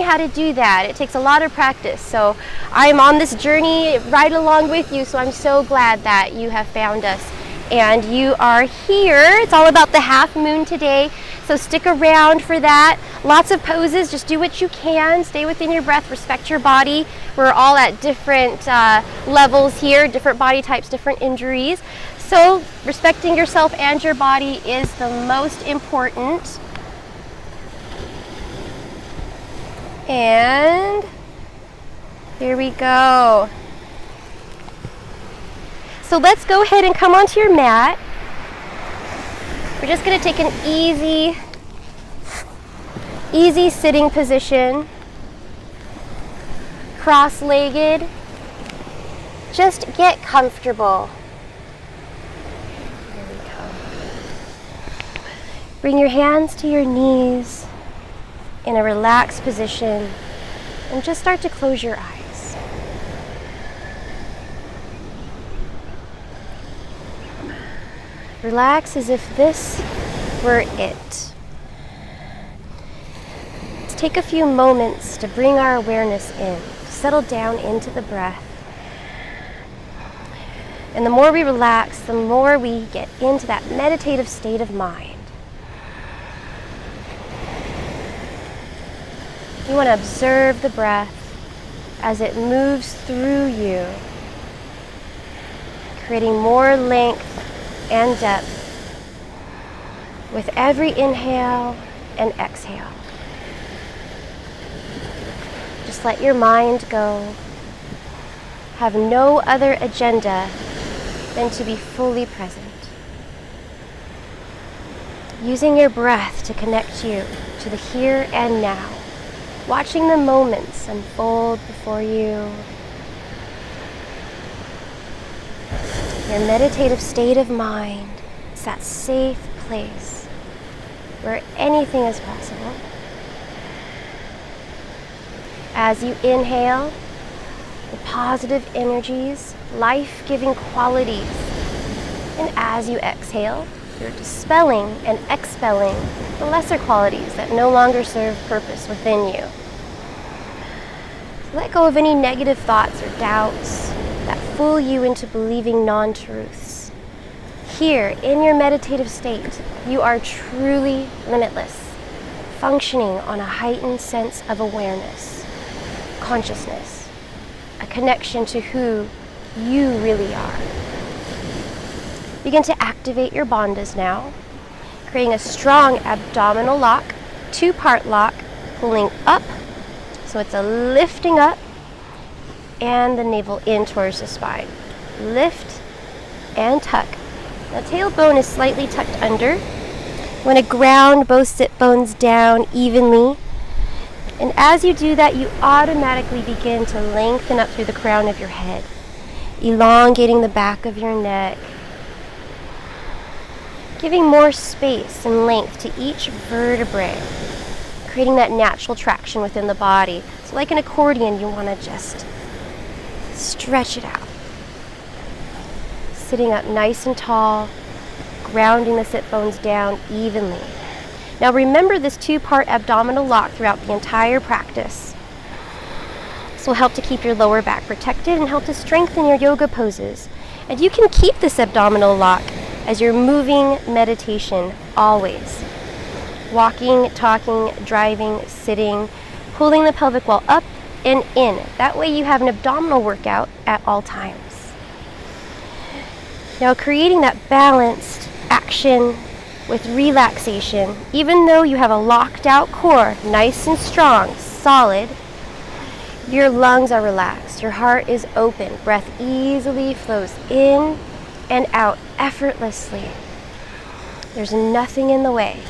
how to do that. It takes a lot of practice. So I'm on this journey right along with you. So I'm so glad that you have found us and you are here. It's all about the half moon today. So stick around for that. Lots of poses. Just do what you can. Stay within your breath. Respect your body. We're all at different levels here, different body types, different injuries. So respecting yourself and your body is the most important. And here we go. So let's go ahead and come onto your mat. We're just going to take an easy sitting position, cross-legged. Just get comfortable. Here we go. Bring your hands to your knees in a relaxed position and just start to close your eyes. Relax as if this were it. Let's take a few moments to bring our awareness in, settle down into the breath. And the more we relax, the more we get into that meditative state of mind. You want to observe the breath as it moves through you, creating more length and depth with every inhale and exhale. Just let your mind go. Have no other agenda than to be fully present. Using your breath to connect you to the here and now. Watching the moments unfold before you. Your meditative state of mind is that safe place where anything is possible. As you inhale, the positive energies, life-giving qualities. And as you exhale, you're dispelling and expelling the lesser qualities that no longer serve purpose within you. So let go of any negative thoughts or doubts that fool you into believing non-truths. Here, in your meditative state, you are truly limitless, functioning on a heightened sense of awareness, consciousness, a connection to who you really are. Begin to activate your bandhas now, creating a strong abdominal lock, two-part lock, pulling up, so it's a lifting up, and the navel in towards the spine. Lift and tuck. The tailbone is slightly tucked under. You want to ground both sit bones down evenly. And as you do that, you automatically begin to lengthen up through the crown of your head, elongating the back of your neck, giving more space and length to each vertebrae, creating that natural traction within the body. So like an accordion, you want to just stretch it out. Sitting up nice and tall, grounding the sit bones down evenly. Now remember this two-part abdominal lock throughout the entire practice. This will help to keep your lower back protected and help to strengthen your yoga poses. And you can keep this abdominal lock as you're moving meditation always. Walking, talking, driving, sitting, pulling the pelvic wall up and in. That way you have an abdominal workout at all times. Now creating that balanced action with relaxation, even though you have a locked out core, nice and strong, solid, your lungs are relaxed, your heart is open, breath easily flows in and out effortlessly. There's nothing in the way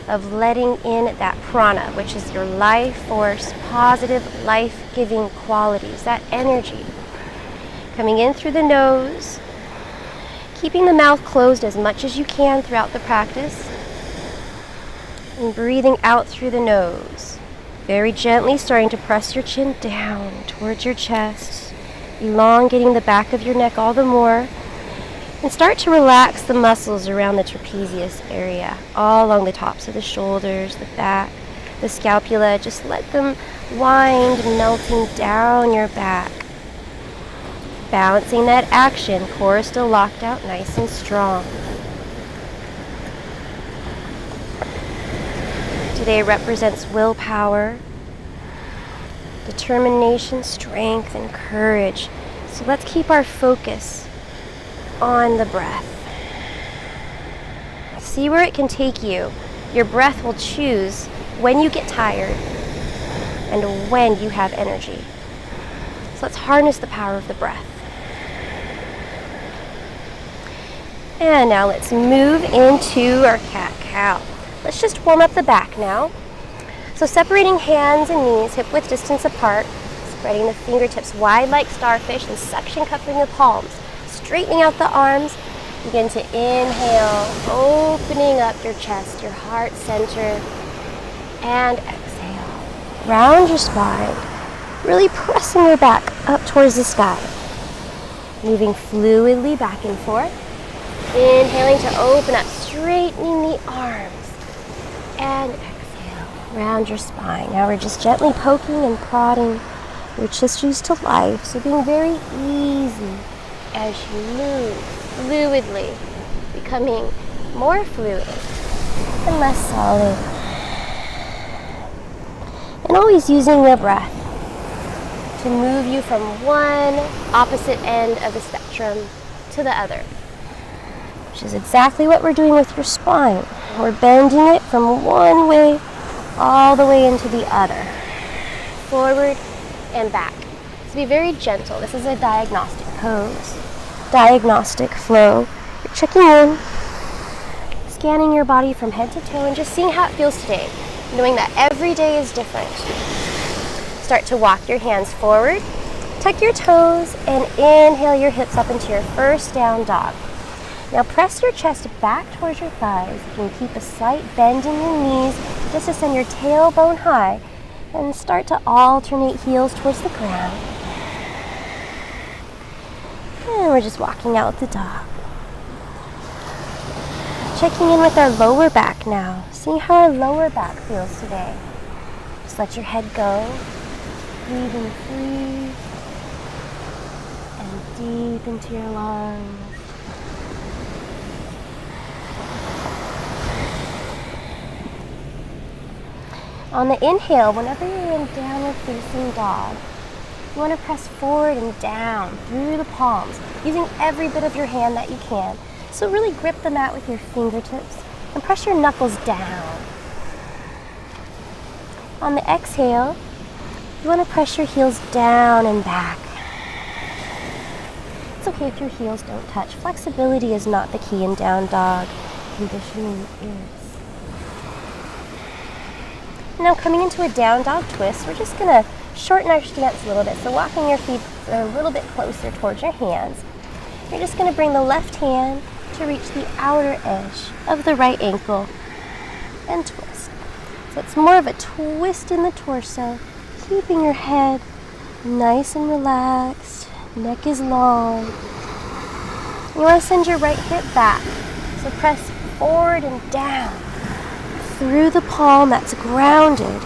of letting in that prana, which is your life force, positive, life-giving qualities, that energy. Coming in through the nose, keeping the mouth closed as much as you can throughout the practice, and breathing out through the nose. Very gently starting to press your chin down towards your chest, elongating the back of your neck all the more, and start to relax the muscles around the trapezius area, all along the tops of the shoulders, the back, the scapula. Just let them wind, melting down your back. Balancing that action, core still locked out, nice and strong. Today represents willpower, determination, strength, and courage. So let's keep our focus on the breath. See where it can take you. Your breath will choose when you get tired and when you have energy. So let's harness the power of the breath. And now let's move into our cat-cow. Let's just warm up the back now. So separating hands and knees hip width distance apart, spreading the fingertips wide like starfish and suction cupping the palms, straightening out the arms. Begin to inhale, opening up your chest, your heart center, and exhale. Round your spine, really pressing your back up towards the sky. Moving fluidly back and forth. Inhaling to open up, straightening the arms, and exhale. Round your spine. Now we're just gently poking and prodding your tissues to life, so being very easy as you move fluidly, becoming more fluid and less solid. And always using the breath to move you from one opposite end of the spectrum to the other, which is exactly what we're doing with your spine. We're bending it from one way all the way into the other, forward and back. So be very gentle. This is a diagnostic pose, diagnostic flow. You're checking in, scanning your body from head to toe and just seeing how it feels today, knowing that every day is different. Start to walk your hands forward, tuck your toes, and inhale your hips up into your first down dog. Now press your chest back towards your thighs. You can keep a slight bend in your knees just to send your tailbone high and start to alternate heels towards the ground. And we're just walking out with the dog. Checking in with our lower back now. Seeing how our lower back feels today. Just let your head go. Breathing free and deep into your lungs. On the inhale, whenever you're in downward facing dog, you want to press forward and down through the palms, using every bit of your hand that you can. So really grip the mat with your fingertips and press your knuckles down. On the exhale, you want to press your heels down and back. It's okay if your heels don't touch. Flexibility is not the key in down dog. Conditioning is. Now coming into a down dog twist, we're just going to shorten our stance a little bit. So walking your feet a little bit closer towards your hands. You're just going to bring the left hand to reach the outer edge of the right ankle and twist. So it's more of a twist in the torso, keeping your head nice and relaxed. Neck is long. You want to send your right hip back. So press forward and down through the palm that's grounded.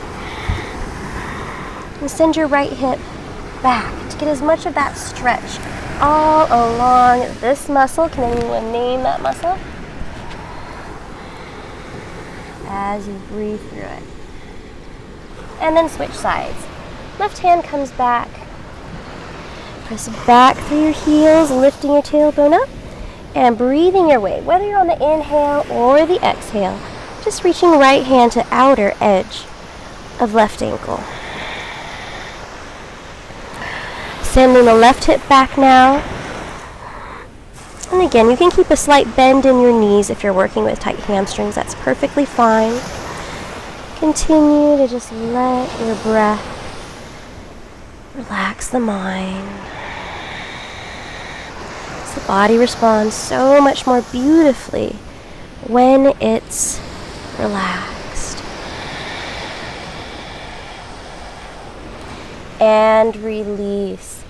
And send your right hip back to get as much of that stretch all along this muscle. Can anyone name that muscle? As you breathe through it. And then switch sides. Left hand comes back. Press back through your heels, lifting your tailbone up and breathing your way, whether you're on the inhale or the exhale. Just reaching right hand to outer edge of left ankle. Sending the left hip back now. And again, you can keep a slight bend in your knees if you're working with tight hamstrings. That's perfectly fine. Continue to just let your breath relax the mind. The body responds so much more beautifully when it's relaxed. And release.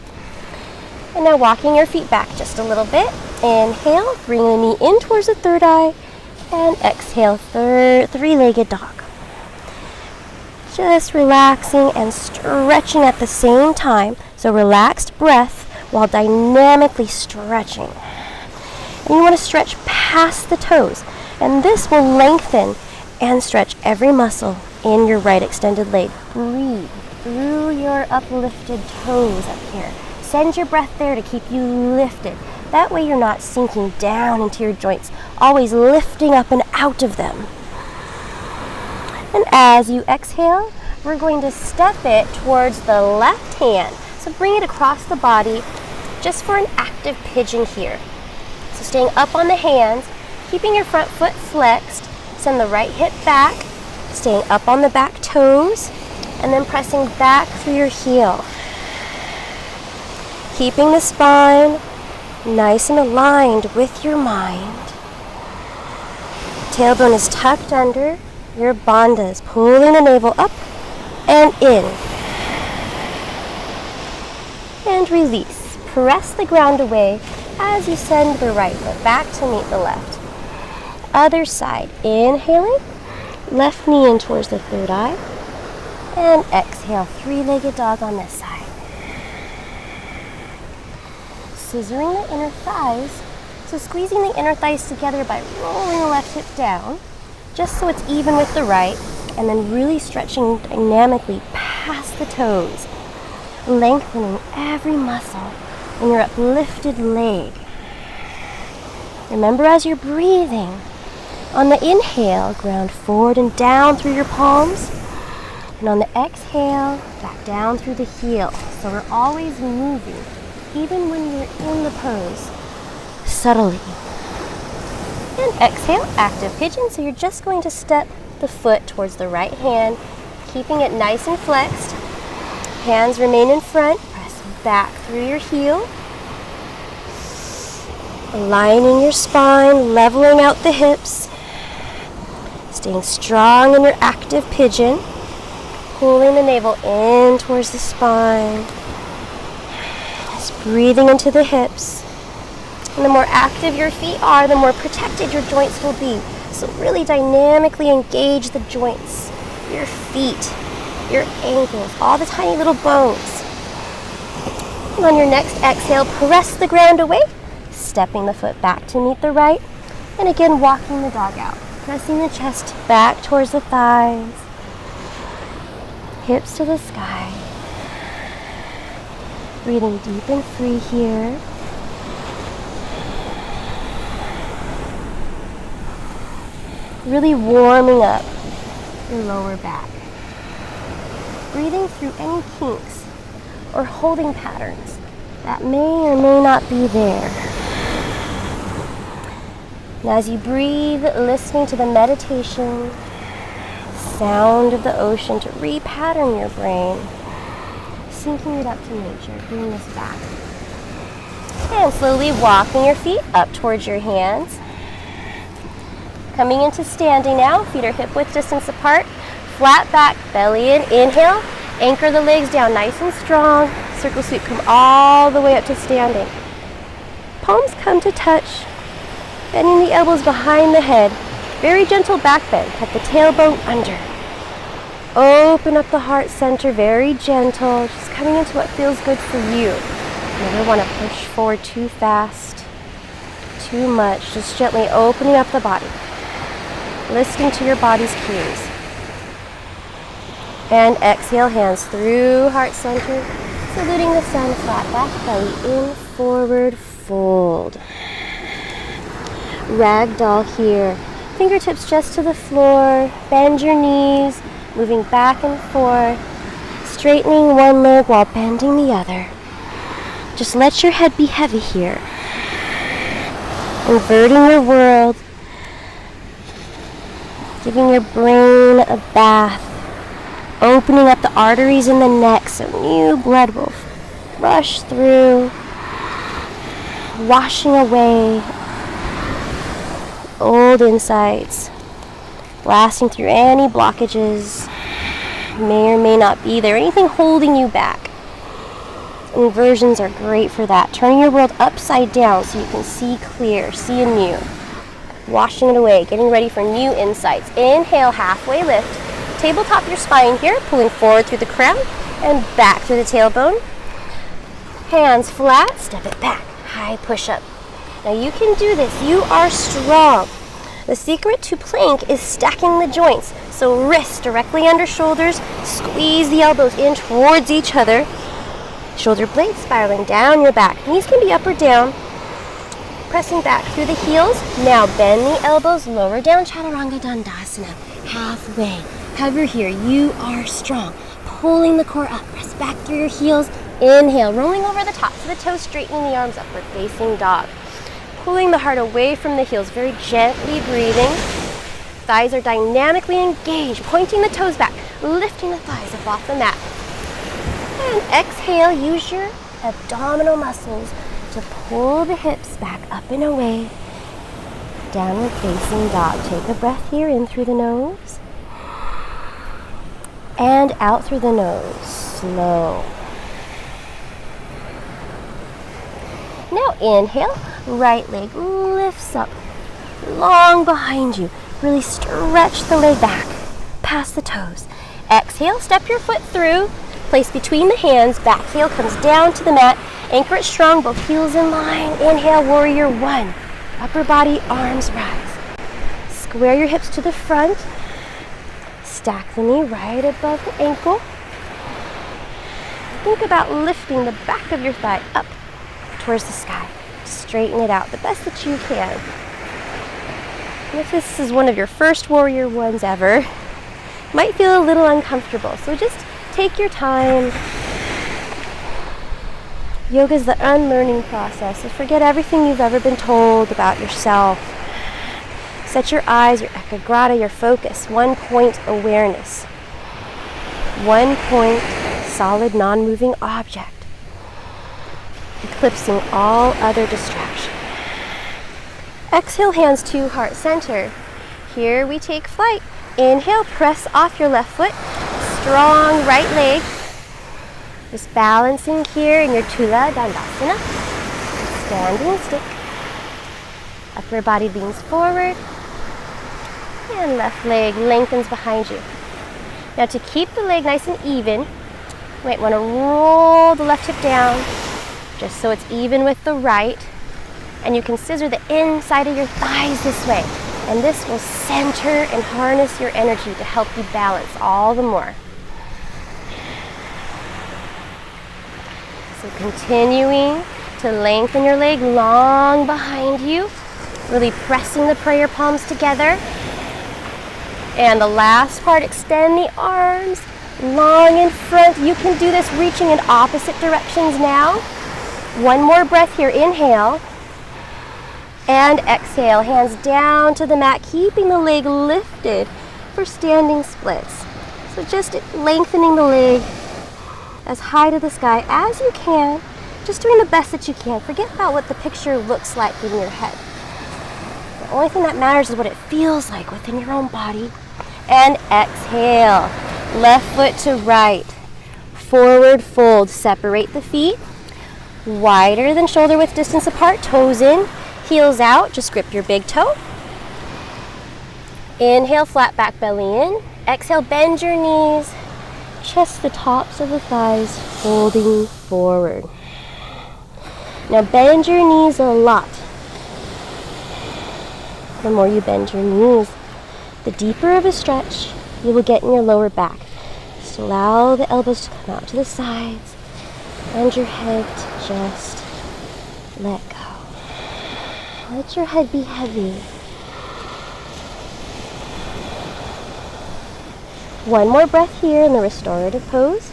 And now walking your feet back just a little bit. Inhale, bring the knee in towards the third eye. And exhale, three-legged dog. Just relaxing and stretching at the same time. So relaxed breath while dynamically stretching. And you want to stretch past the toes. And this will lengthen and stretch every muscle in your right extended leg. Breathe through your uplifted toes up here. Send your breath there to keep you lifted. That way you're not sinking down into your joints, always lifting up and out of them. And as you exhale, we're going to step it towards the left hand. So bring it across the body just for an active pigeon here. So staying up on the hands, keeping your front foot flexed, send the right hip back, staying up on the back toes, and then pressing back through your heel. Keeping the spine nice and aligned with your mind. Tailbone is tucked under, your bandhas, pulling the navel up and in. And release. Press the ground away as you send the right foot back to meet the left. Other side, inhaling, left knee in towards the third eye, and exhale, three-legged dog on this side. Scissoring the inner thighs, so squeezing the inner thighs together by rolling the left hip down, just so it's even with the right, and then really stretching dynamically past the toes, lengthening every muscle in your uplifted leg. Remember, as you're breathing, on the inhale, ground forward and down through your palms, and on the exhale, back down through the heel. So we're always moving, even when you're in the pose, subtly. And exhale, active pigeon. So you're just going to step the foot towards the right hand, keeping it nice and flexed. Hands remain in front. Back through your heel, aligning your spine, leveling out the hips, staying strong in your active pigeon, pulling the navel in towards the spine, just breathing into the hips. And the more active your feet are, the more protected your joints will be. So really dynamically engage the joints, your feet, your ankles, all the tiny little bones. And on your next exhale, press the ground away, stepping the foot back to meet the right, and again walking the dog out, pressing the chest back towards the thighs, hips to the sky. Breathing deep and free here. Really warming up your lower back. Breathing through any kinks or holding patterns that may or may not be there. And as you breathe, listening to the meditation, sound of the ocean to repattern your brain, syncing it up to nature, bring this back. And slowly walking your feet up towards your hands. Coming into standing now, feet are hip width distance apart, flat back, belly in, inhale. Anchor the legs down nice and strong. Circle sweep, come all the way up to standing. Palms come to touch. Bending the elbows behind the head. Very gentle back bend. Cut the tailbone under. Open up the heart center, very gentle. Just coming into what feels good for you. Never want to push forward too fast, too much. Just gently opening up the body. Listening to your body's cues. And exhale, hands through heart center, saluting the sun, flat back, belly in, forward fold. Ragdoll here. Fingertips just to the floor, bend your knees, moving back and forth, straightening one leg while bending the other. Just let your head be heavy here. Inverting your world, giving your brain a bath. Opening up the arteries in the neck so new blood will rush through, washing away old insights, blasting through any blockages may or may not be there, anything holding you back. Inversions are great for that. Turning your world upside down so you can see clear, see anew. Washing it away, getting ready for new insights. Inhale, halfway lift. tabletop your spine here, pulling forward through the crown and back through the tailbone. Hands flat, step it back, high push-up. Now you can do this, you are strong. The secret to plank is stacking the joints. So wrists directly under shoulders, squeeze the elbows in towards each other. Shoulder blades spiraling down your back. Knees can be up or down. Pressing back through the heels. Now bend the elbows, lower down Chaturanga Dandasana. Halfway. Hover here, you are strong. Pulling the core up, press back through your heels. Inhale, rolling over the tops of the toes, straightening the arms upward, facing dog. Pulling the heart away from the heels, very gently breathing. Thighs are dynamically engaged, pointing the toes back, lifting the thighs up off the mat. And exhale, use your abdominal muscles to pull the hips back up and away. Downward facing dog. Take a breath here, in through the nose. And out through the nose, slow. Now inhale, right leg lifts up, long behind you. Really stretch the leg back, past the toes. Exhale, step your foot through, place between the hands, back heel comes down to the mat. Anchor it strong, both heels in line. Inhale, warrior one. Upper body, arms rise. Square your hips to the front. Stack the knee right above the ankle. Think about lifting the back of your thigh up towards the sky. Straighten it out the best that you can. And if this is one of your first warrior ones ever, it might feel a little uncomfortable. So just take your time. Yoga is the unlearning process. So forget everything you've ever been told about yourself. Set your eyes, your ekagrata, your focus. 1 point awareness. 1 point solid non-moving object. Eclipsing all other distraction. Exhale, hands to heart center. Here we take flight. Inhale, press off your left foot. Strong right leg. Just balancing here in your Tula Dandasana. Standing stick. Upper body leans forward. And left leg lengthens behind you. Now to keep the leg nice and even, you might want to roll the left hip down, just so it's even with the right. And you can scissor the inside of your thighs this way. And this will center and harness your energy to help you balance all the more. So continuing to lengthen your leg long behind you. Really pressing the prayer palms together. And the last part, extend the arms long in front. You can do this reaching in opposite directions now. One more breath here. Inhale. And exhale. Hands down to the mat, keeping the leg lifted for standing splits. So just lengthening the leg as high to the sky as you can. Just doing the best that you can. Forget about what the picture looks like in your head. The only thing that matters is what it feels like within your own body. And exhale. Left foot to right. Forward fold. Separate the feet. Wider than shoulder width distance apart. Toes in. Heels out. Just grip your big toe. Inhale, flat back belly in. Exhale, bend your knees. Just the tops of the thighs folding forward. Now bend your knees a lot. The more you bend your knees, the deeper of a stretch you will get in your lower back. Just allow the elbows to come out to the sides and your head to just let go. Let your head be heavy. One more breath here in the restorative pose.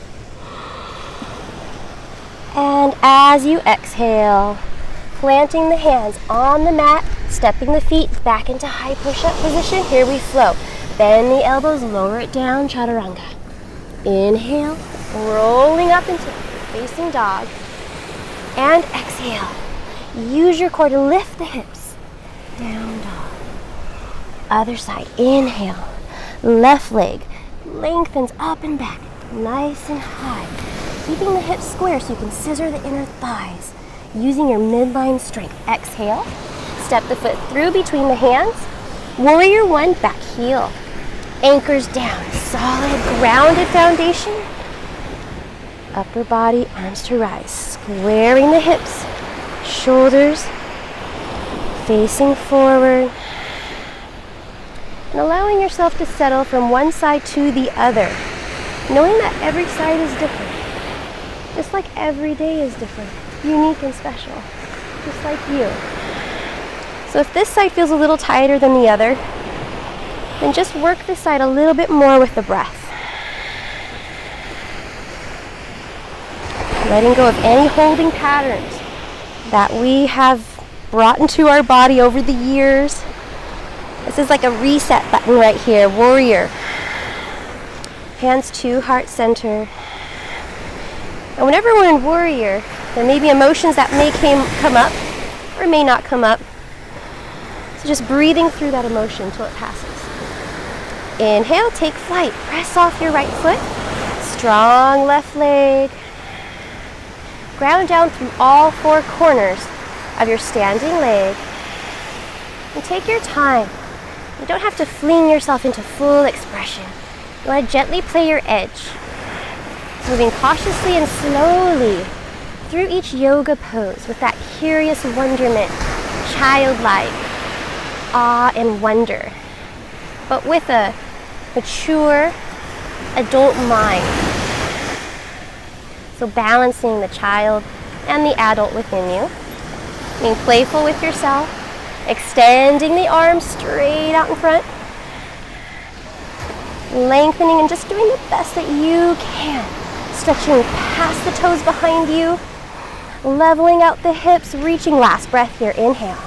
And as you exhale, planting the hands on the mat, stepping the feet back into high push-up position. Here we flow. Bend the elbows, lower it down, chaturanga. Inhale, rolling up into facing dog. And exhale. Use your core to lift the hips. Down dog. Other side. Inhale. Left leg lengthens up and back. Nice and high. Keeping the hips square so you can scissor the inner thighs. Using your midline strength. Exhale. Step the foot through between the hands. Warrior one, back heel. Anchors down, solid grounded foundation. Upper body, arms to rise, squaring the hips, shoulders facing forward, and allowing yourself to settle from one side to the other, knowing that every side is different, just like every day is different, unique and special, just like you. So if this side feels a little tighter than the other, then just work this side a little bit more with the breath. Letting go of any holding patterns that we have brought into our body over the years. This is like a reset button right here, warrior. Hands to heart center. And whenever we're in warrior, there may be emotions that may come up or may not come up. So just breathing through that emotion until it passes. Inhale, take flight. Press off your right foot. Strong left leg. Ground down through all four corners of your standing leg. And take your time. You don't have to fling yourself into full expression. You want to gently play your edge. Moving cautiously and slowly through each yoga pose with that curious wonderment, childlike awe and wonder, but with a mature adult mind. So balancing the child and the adult within you, being playful with yourself, extending the arms straight out in front, lengthening and just doing the best that you can, stretching past the toes behind you, leveling out the hips, reaching. Last breath here. Inhale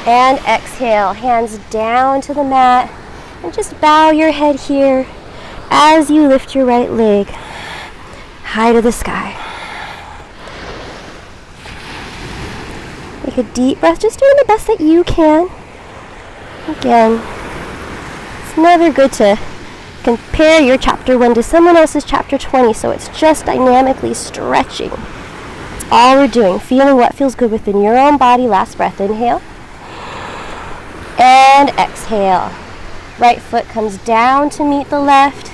and exhale, hands down to the mat, and just bow your head here as you lift your right leg high to the sky. Take a deep breath, just doing the best that you can. Again, it's never good to compare your chapter 1 to someone else's chapter 20, so it's just dynamically stretching. It's all we're doing, feeling what feels good within your own body. Last breath. Inhale and exhale. Right foot comes down to meet the left.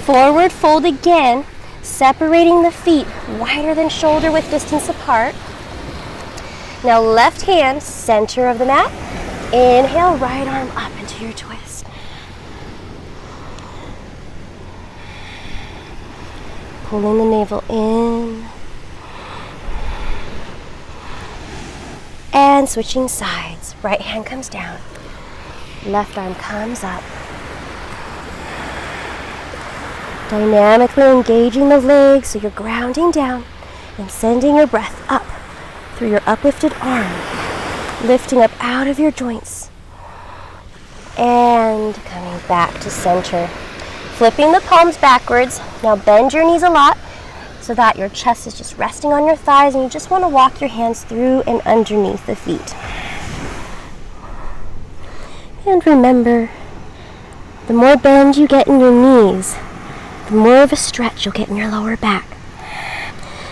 Forward fold again, separating the feet wider than shoulder width distance apart. Now left hand, center of the mat. Inhale, right arm up into your twist. Pulling the navel in. And switching sides. Right hand comes down. Left arm comes up. Dynamically engaging the legs so you're grounding down and sending your breath up through your uplifted arm, lifting up out of your joints and coming back to center. Flipping the palms backwards. Now bend your knees a lot so that your chest is just resting on your thighs, and you just want to walk your hands through and underneath the feet. And remember, the more bend you get in your knees, the more of a stretch you'll get in your lower back.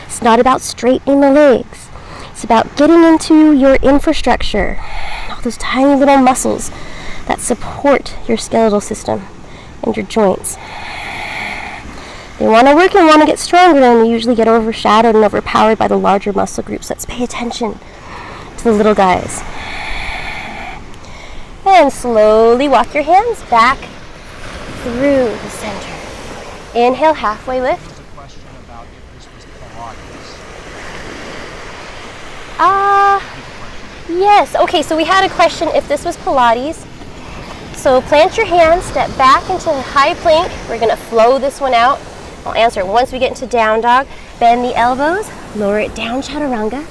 It's not about straightening the legs. It's about getting into your infrastructure, all those tiny little muscles that support your skeletal system and your joints. They want to work and want to get stronger, and they usually get overshadowed and overpowered by the larger muscle groups. Let's pay attention to the little guys. And slowly walk your hands back through the center. Inhale, halfway lift. There's a question about if this was Pilates. Yes. Okay, so we had a question if this was Pilates. So plant your hands, step back into high plank. We're going to flow this one out. I'll answer it once we get into down dog. Bend the elbows, lower it down, chaturanga.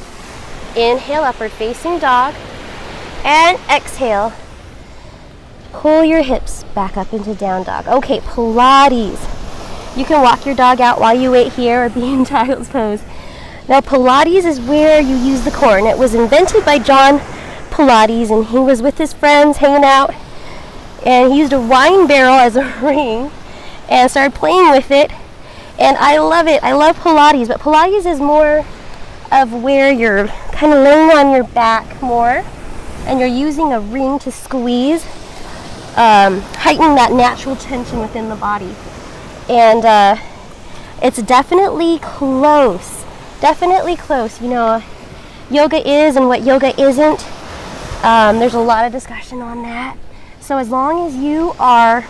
Inhale, upward facing dog. And exhale. Pull your hips back up into down dog. Okay, Pilates. You can walk your dog out while you wait here or be in child's pose. Now Pilates is where you use the core, and it was invented by John Pilates, and he was with his friends hanging out, and he used a wine barrel as a ring and started playing with it, and I love it. I love Pilates, but Pilates is more of where you're kind of laying on your back more, and you're using a ring to squeeze heightening that natural tension within the body. And it's definitely close. Definitely close. You know, yoga is and what yoga isn't. There's a lot of discussion on that. So as long as you are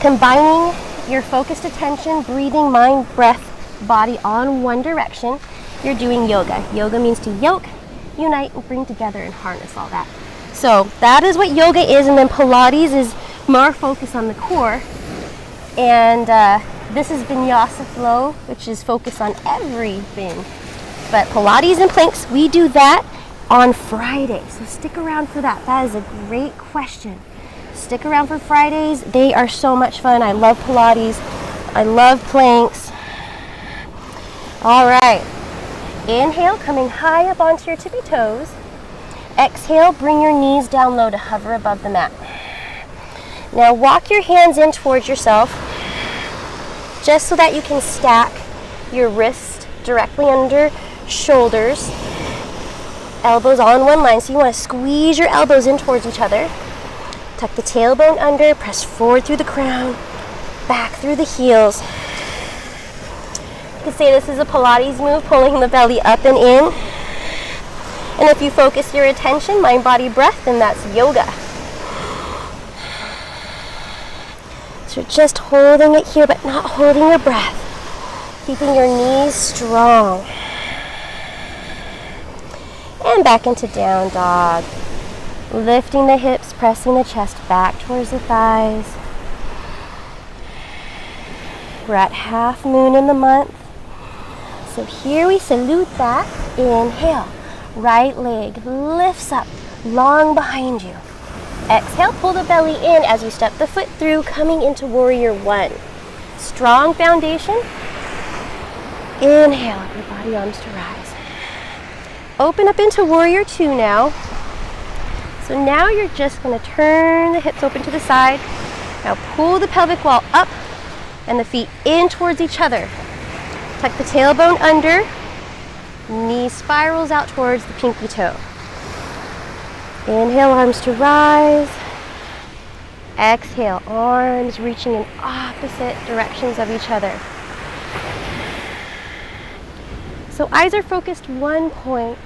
combining your focused attention, breathing, mind, breath, body on one direction, you're doing yoga. Yoga means to yoke, unite, and bring together and harness all that. So that is what yoga is, and then Pilates is more focused on the core. And this is Vinyasa Flow, which is focused on everything. But Pilates and planks, we do that on Friday. So stick around for that. That is a great question. Stick around for Fridays. They are so much fun. I love Pilates. I love planks. All right. Inhale, coming high up onto your tippy toes. Exhale, bring your knees down low to hover above the mat. Now walk your hands in towards yourself, just so that you can stack your wrists directly under shoulders, elbows on one line. So you want to squeeze your elbows in towards each other. Tuck the tailbone under, press forward through the crown, back through the heels. You could say this is a Pilates move, pulling the belly up and in. And if you focus your attention, mind, body, breath, then that's yoga. So just holding it here, but not holding your breath. Keeping your knees strong. And back into down dog. Lifting the hips, pressing the chest back towards the thighs. We're at half moon in the month. So here we salute that. Inhale. Right leg lifts up, long behind you. Exhale, pull the belly in as you step the foot through, coming into warrior one. Strong foundation. Inhale, upper body arms to rise. Open up into warrior two now. So now you're just going to turn the hips open to the side. Now pull the pelvic wall up and the feet in towards each other. Tuck the tailbone under. Knee spirals out towards the pinky toe. Inhale, arms to rise. Exhale, arms reaching in opposite directions of each other. So eyes are focused one point,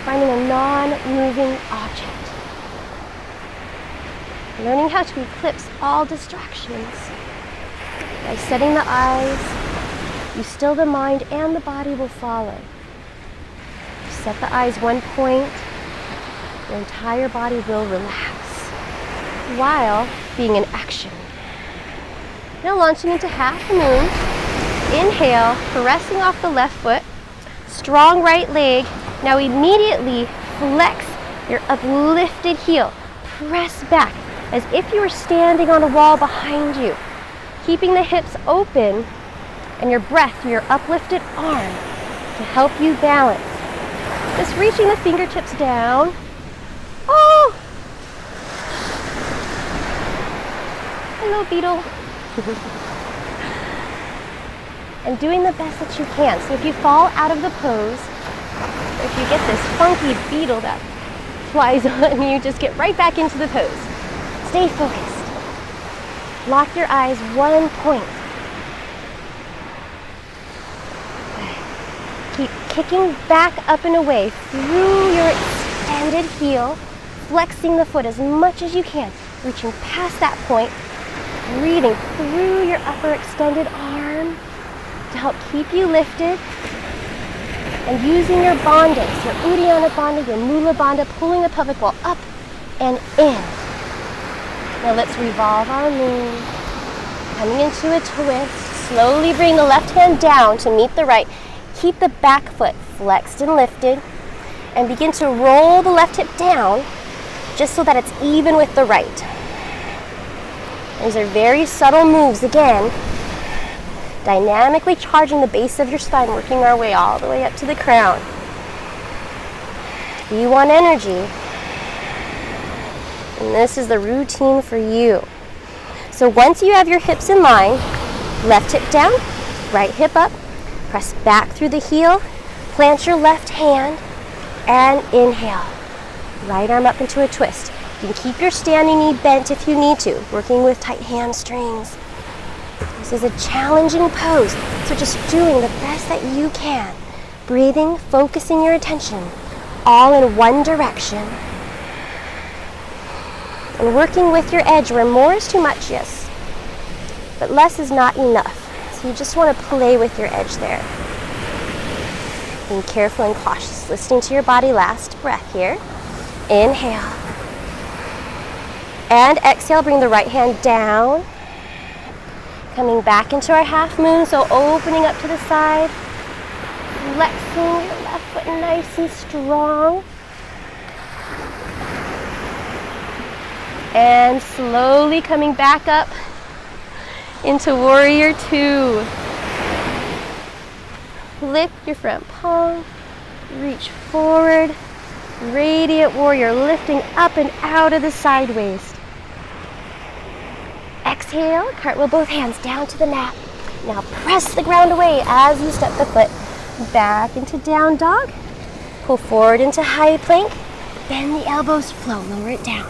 finding a non-moving object. Learning how to eclipse all distractions. By setting the eyes, you still the mind and the body will follow. Set the eyes one point, your entire body will relax while being in action. Now launching into half moon. Inhale, pressing off the left foot, strong right leg. Now immediately flex your uplifted heel. Press back as if you were standing on a wall behind you, keeping the hips open and your breath through your uplifted arm to help you balance. Just reaching the fingertips down. Oh! Hello, beetle. And doing the best that you can. So if you fall out of the pose, or if you get this funky beetle that flies on you, just get right back into the pose. Stay focused. Lock your eyes one point. Keep kicking back up and away through your extended heel, flexing the foot as much as you can, reaching past that point, breathing through your upper extended arm to help keep you lifted, and using your bandhas, your Uddiyana bandha, your Mula bandha, pulling the pelvic wall up and in. Now let's revolve our moon, coming into a twist. Slowly bring the left hand down to meet the right. Keep the back foot flexed and lifted, and begin to roll the left hip down just so that it's even with the right. These are very subtle moves again, dynamically charging the base of your spine, working our way all the way up to the crown. You want energy, and this is the routine for you. So once you have your hips in line, left hip down, right hip up, press back through the heel, plant your left hand, and inhale. Right arm up into a twist. You can keep your standing knee bent if you need to, working with tight hamstrings. This is a challenging pose, so just doing the best that you can. Breathing, focusing your attention, all in one direction. And working with your edge where more is too much, yes, but less is not enough. So you just want to play with your edge there. Being careful and cautious, listening to your body. Last breath here. Inhale. And exhale, bring the right hand down. Coming back into our half moon, so opening up to the side. Flexing your left foot nice and strong. And slowly coming back up into warrior two. Lift your front palm, reach forward, radiant warrior, lifting up and out of the side waist. Exhale, cartwheel both hands down to the mat. Now press the ground away as you step the foot back into down dog. Pull forward into high plank, bend the elbows, flow, lower it down.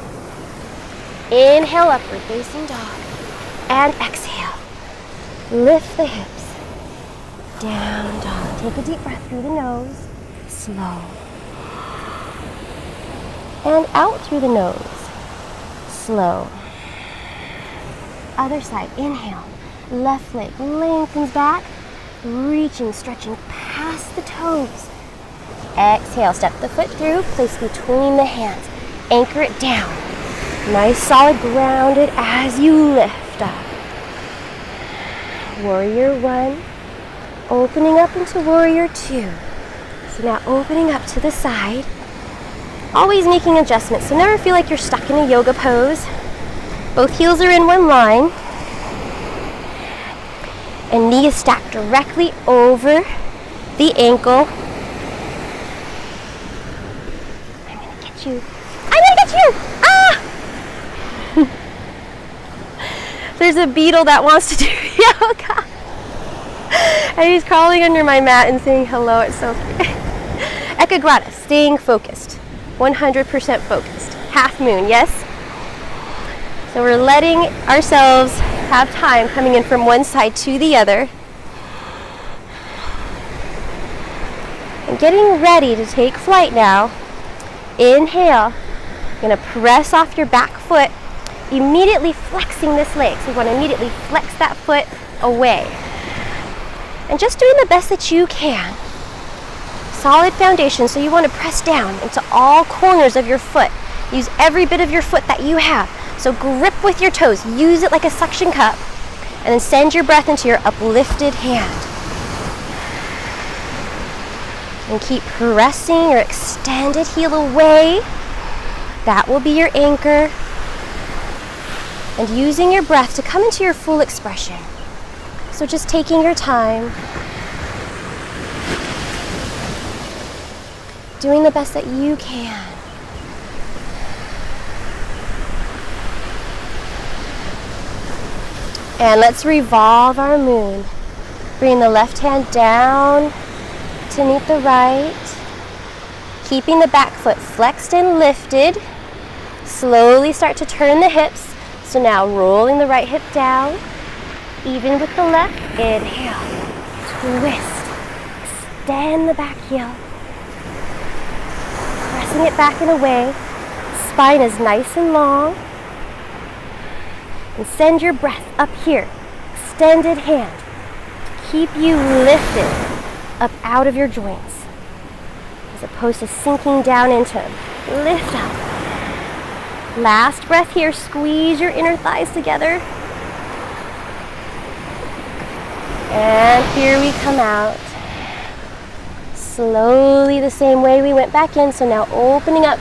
Inhale, upward facing dog, and exhale. Lift the hips, down dog. Take a deep breath through the nose, slow. And out through the nose, slow. Other side, inhale. Left leg lengthens back, reaching, stretching past the toes. Exhale, step the foot through, place between the hands. Anchor it down. Nice solid grounded as you lift up. Warrior one, opening up into warrior two. So now opening up to the side, always making adjustments, so never feel like you're stuck in a yoga pose. Both heels are in one line, and knee is stacked directly over the ankle. I'm gonna get you. I'm gonna get you! Ah! There's a beetle that wants to do yoga. And he's crawling under my mat and saying hello. It's so cute. Ekagrata, staying focused. 100% focused. Half moon, yes? So we're letting ourselves have time coming in from one side to the other. And getting ready to take flight now. Inhale. You're going to press off your back foot, immediately flexing this leg. So you want to immediately flex that foot away. And just doing the best that you can. Solid foundation, so you want to press down into all corners of your foot. Use every bit of your foot that you have. So grip with your toes, use it like a suction cup, and then send your breath into your uplifted hand. And keep pressing your extended heel away. That will be your anchor. And using your breath to come into your full expression. So just taking your time. Doing the best that you can. And let's revolve our moon. Bring the left hand down to meet the right. Keeping the back foot flexed and lifted. Slowly start to turn the hips. So now rolling the right hip down. Even with the left. Inhale. Twist. Extend the back heel. Pressing it back and away. Spine is nice and long. And send your breath up here. Extended hand. Keep you lifted up out of your joints. As opposed to sinking down into them. Lift up. Last breath here. Squeeze your inner thighs together. And here we come out. Slowly the same way we went back in. So now opening up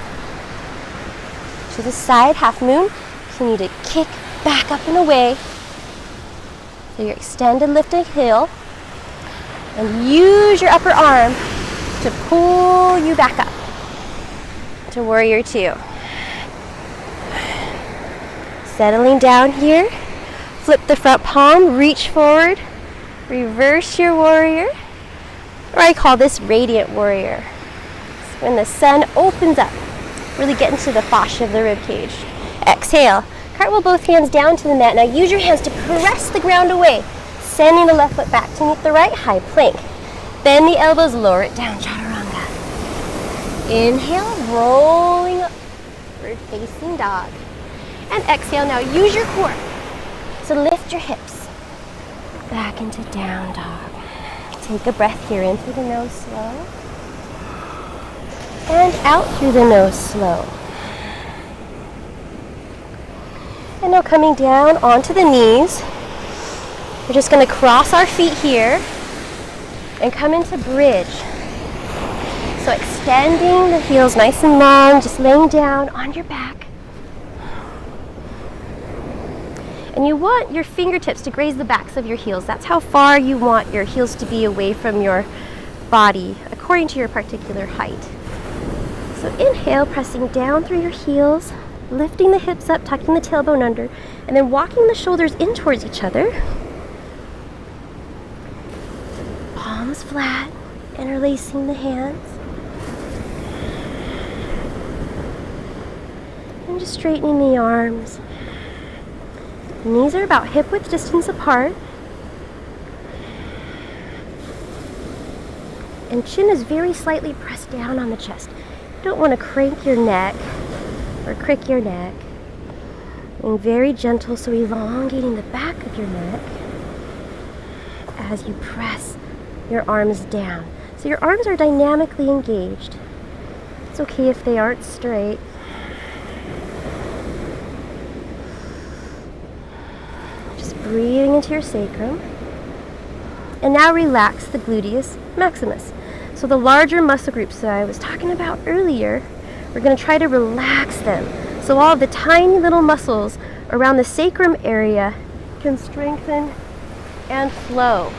to the side, half moon. Continue to kick back up and away. So your extended lifted heel. And use your upper arm to pull you back up to warrior two. Settling down here. Flip the front palm, reach forward. Reverse your warrior. Or I call this radiant warrior. It's when the sun opens up Really get into the fascia of the rib cage. Exhale. Cartwheel both hands down to the mat. Now use your hands to press the ground away, sending the left foot back to meet the right, high plank. Bend the elbows, lower it down, chaturanga. Inhale, rolling up, forward facing dog. And exhale, now use your core. So lift your hips back into down dog. Take a breath here in through the nose slow. And out through the nose slow. And now coming down onto the knees. We're just going to cross our feet here and come into bridge. So extending the heels nice and long, just laying down on your back. And you want your fingertips to graze the backs of your heels. That's how far you want your heels to be away from your body, according to your particular height. So inhale, pressing down through your heels, lifting the hips up, tucking the tailbone under, and then walking the shoulders in towards each other. Palms flat, interlacing the hands. And just straightening the arms. Knees are about hip width distance apart. And chin is very slightly pressed down on the chest. You don't want to crank your neck or crick your neck. Being very gentle, so elongating the back of your neck as you press your arms down. So your arms are dynamically engaged. It's okay if they aren't straight. Just breathing into your sacrum. And now relax the gluteus maximus. So the larger muscle groups that I was talking about earlier, we're going to try to relax them. So all of the tiny little muscles around the sacrum area can strengthen and flow.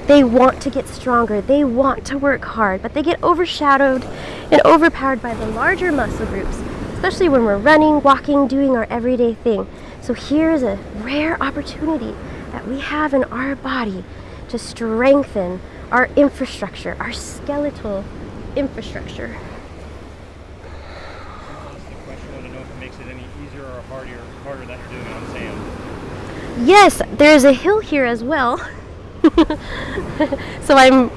They want to get stronger. They want to work hard, but they get overshadowed and overpowered by the larger muscle groups, especially when we're running, walking, doing our everyday thing. So here's a rare opportunity that we have in our body to strengthen our infrastructure, our skeletal infrastructure. I want to know if it makes it any easier or harder that you're doing on sand. Yes, there's a hill here as well. So I'm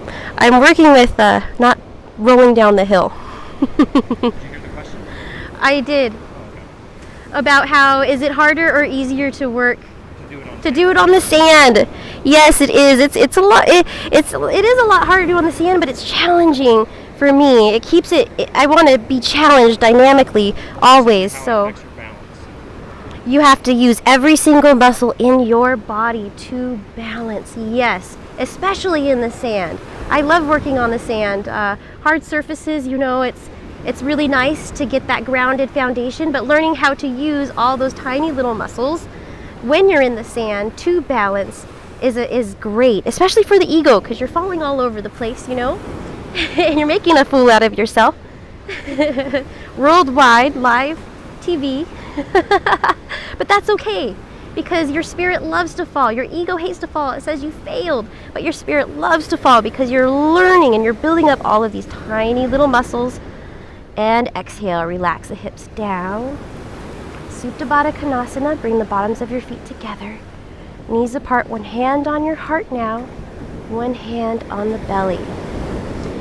working with not rolling down the hill. Did you hear the question? I did. About how is it harder or easier to work to do it on the sand? Yes, it is. It's a lot. It is a lot harder to do on the sand, but it's challenging for me. It keeps it. I want to be challenged dynamically always. So you have to use every single muscle in your body to balance. Yes, especially in the sand. I love working on the sand. Hard surfaces, you know, it's really nice to get that grounded foundation, but learning how to use all those tiny little muscles when you're in the sand to balance is great, especially for the ego, because you're falling all over the place, you know, and you're making a fool out of yourself. Worldwide, live TV. But that's okay, because your spirit loves to fall. Your ego hates to fall. It says you failed, but your spirit loves to fall because you're learning and you're building up all of these tiny little muscles. And exhale, relax the hips down. Supta Baddha Konasana, bring the bottoms of your feet together. Knees apart, one hand on your heart now, one hand on the belly.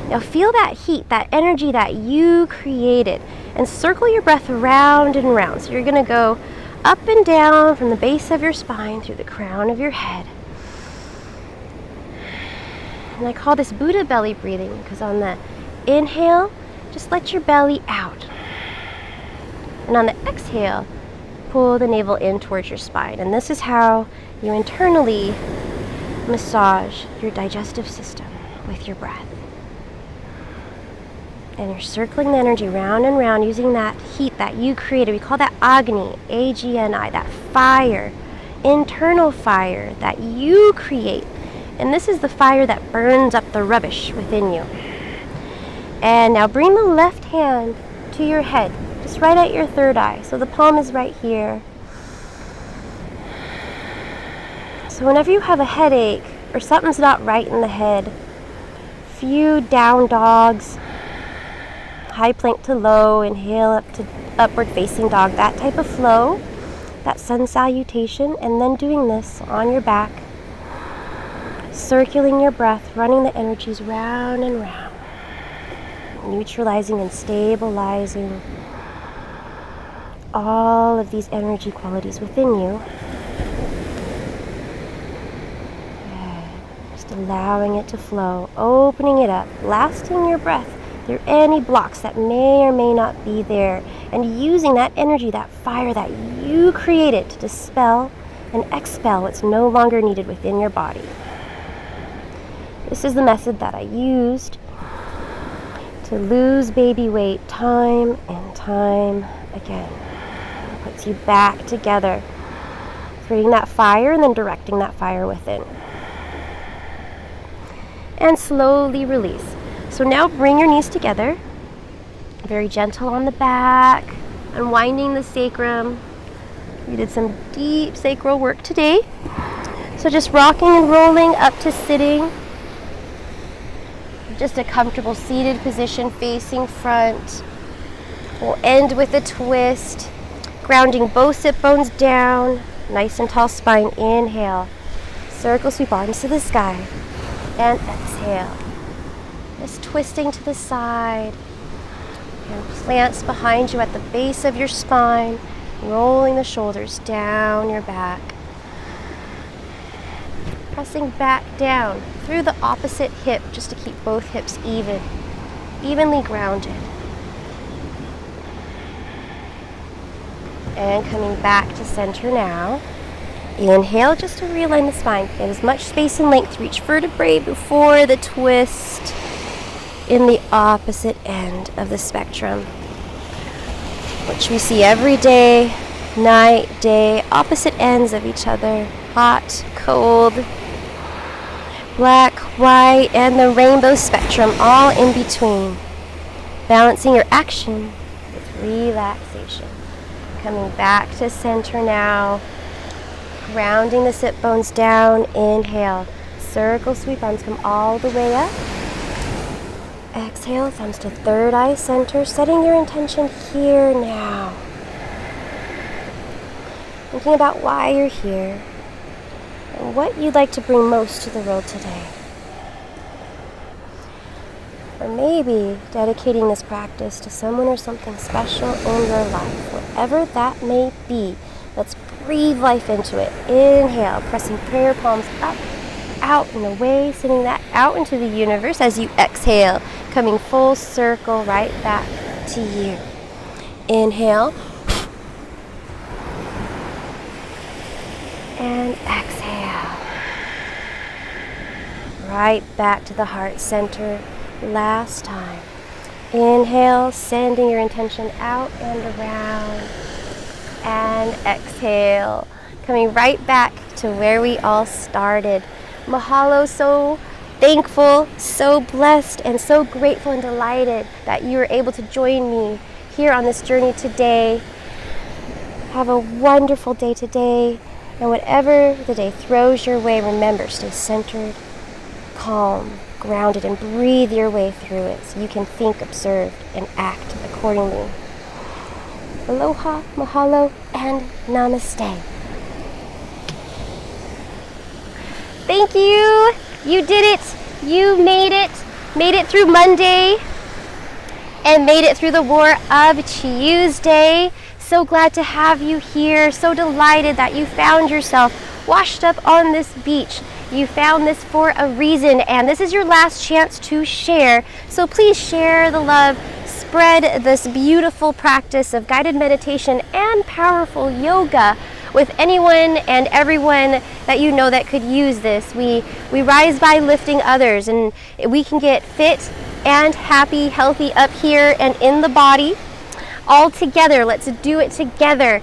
Now feel that heat, that energy that you created, and circle your breath round and round. So you're going to go up and down from the base of your spine through the crown of your head. And I call this Buddha belly breathing because on the inhale, just let your belly out. And on the exhale, pull the navel in towards your spine. And this is how you internally massage your digestive system with your breath. And you're circling the energy round and round using that heat that you created. We call that Agni, A-G-N-I, that fire, internal fire that you create. And this is the fire that burns up the rubbish within you. And now bring the left hand to your head, just right at your third eye. So the palm is right here. So whenever you have a headache or something's not right in the head, few down dogs, high plank to low, inhale up to upward facing dog, that type of flow, that sun salutation, and then doing this on your back, circling your breath, running the energies round and round, neutralizing and stabilizing all of these energy qualities within you. Just allowing it to flow, opening it up, lasting your breath through any blocks that may or may not be there, and using that energy, that fire that you created to dispel and expel what's no longer needed within your body. This is the method that I used to lose baby weight time and time again. It puts you back together, creating that fire and then directing that fire within. And slowly release. So now bring your knees together, very gentle on the back, unwinding the sacrum. We did some deep sacral work today. So just rocking and rolling up to sitting. Just a comfortable seated position facing front. We'll end with a twist, grounding both sit bones down, nice and tall spine. Inhale, circle sweep arms to the sky, and exhale. Just twisting to the side, and plants behind you at the base of your spine, rolling the shoulders down your back. Pressing back down through the opposite hip just to keep both hips evenly grounded. And coming back to center now. Inhale just to realign the spine. Get as much space and length to each vertebrae before the twist in the opposite end of the spectrum, which we see every day, night, day, opposite ends of each other, hot, cold, black, white, and the rainbow spectrum all in between. Balancing your action with relaxation. Coming back to center now, grounding the sit bones down. Inhale, circle sweep arms, come all the way up. Exhale, thumbs to third eye center, setting your intention here now. Thinking about why you're here and what you'd like to bring most to the world today. Or maybe dedicating this practice to someone or something special in your life, whatever that may be. Let's breathe life into it. Inhale, pressing prayer palms up, out and away, sending that out into the universe as you exhale, coming full circle right back to you. Inhale. And exhale. Right back to the heart center. Last time. Inhale, sending your intention out and around. And exhale, coming right back to where we all started. Mahalo, so thankful, so blessed, and so grateful and delighted that you were able to join me here on this journey today. Have a wonderful day today, and whatever the day throws your way, remember, stay centered, calm, grounded, and breathe your way through it so you can think, observe, and act accordingly. Aloha, mahalo, and namaste. Thank you. You did it. You made it through Monday and made it through the War of Tuesday. So glad to have you here. So delighted that you found yourself washed up on this beach. You found this for a reason, and this is your last chance to share. So please share the love. Spread this beautiful practice of guided meditation and powerful yoga with anyone and everyone that you know that could use this. We rise by lifting others, and we can get fit and happy, healthy up here and in the body all together. Let's do it together.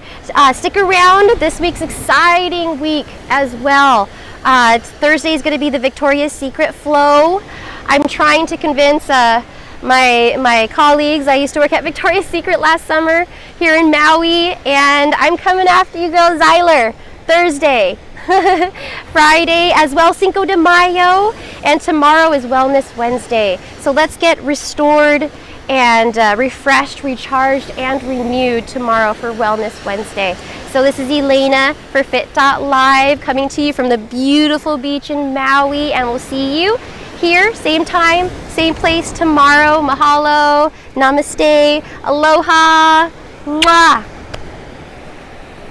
Stick around. This week's exciting week as well. Thursday is going to be the Victoria's Secret flow. I'm trying to convince my colleagues. I used to work at Victoria's Secret last summer here in Maui, and I'm coming after you, girl, Zyler, Thursday. Friday as well, Cinco de Mayo, and tomorrow is Wellness Wednesday. So let's get restored and refreshed, recharged, and renewed tomorrow for Wellness Wednesday. So this is Elaina for Fit.live, coming to you from the beautiful beach in Maui, and we'll see you here, same time, same place tomorrow. Mahalo, namaste, aloha, mwah.